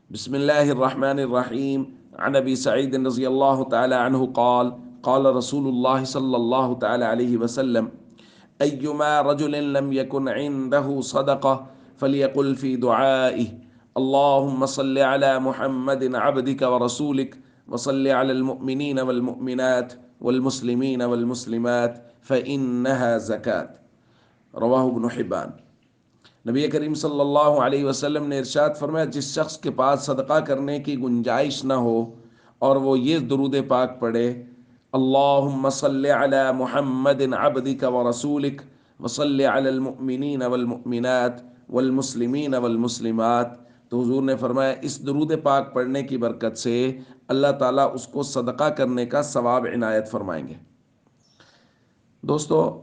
بسم الله الرحمن الرحيم. عن أبي سعيد رضي الله تعالى عنه قال قال رسول الله صلى الله تعالى عليه وسلم: أيما رجل لم يكن عنده صدقة فليقل في دعائه: اللهم صل على محمد عبدك ورسولك وصل على المؤمنين والمؤمنات والمسلمين والمسلمات فإنها زكاة. رواہ ابن حبان۔ نبی کریم صلی اللہ علیہ وسلم نے ارشاد فرمایا، جس شخص کے پاس صدقہ کرنے کی گنجائش نہ ہو اور وہ یہ درود پاک پڑھے: اللہم صلی علی محمد عبدک ورسولک وصلی علی المؤمنین والمؤمنات والمسلمین والمسلمات، تو حضور نے فرمایا اس درود پاک پڑھنے کی برکت سے اللہ تعالیٰ اس کو صدقہ کرنے کا ثواب عنایت فرمائیں گے۔ دوستو،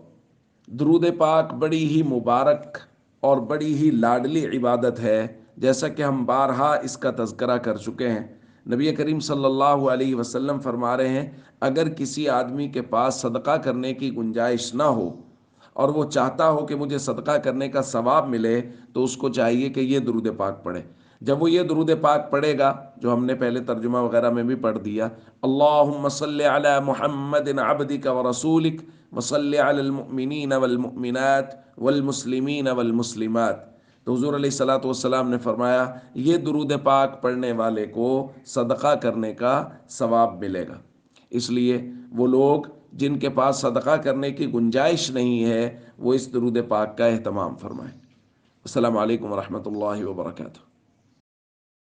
درود پاک بڑی ہی مبارک اور بڑی ہی لاڈلی عبادت ہے، جیسا کہ ہم بارہا اس کا تذکرہ کر چکے ہیں۔ نبی کریم صلی اللہ علیہ وسلم فرما رہے ہیں، اگر کسی آدمی کے پاس صدقہ کرنے کی گنجائش نہ ہو اور وہ چاہتا ہو کہ مجھے صدقہ کرنے کا ثواب ملے، تو اس کو چاہیے کہ یہ درود پاک پڑھے۔ جب وہ یہ درود پاک پڑھے گا جو ہم نے پہلے ترجمہ وغیرہ میں بھی پڑھ دیا: اللہم صلی علی محمد عبدک ورسولک وصلی علی المؤمنین والمؤمنات والمسلمین والمسلمات، تو حضور علیہ الصلوۃ والسلام نے فرمایا یہ درود پاک پڑھنے والے کو صدقہ کرنے کا ثواب ملے گا۔ اس لیے وہ لوگ جن کے پاس صدقہ کرنے کی گنجائش نہیں ہے وہ اس درود پاک کا اہتمام فرمائیں۔ السلام علیکم ورحمۃ اللہ وبرکاتہ۔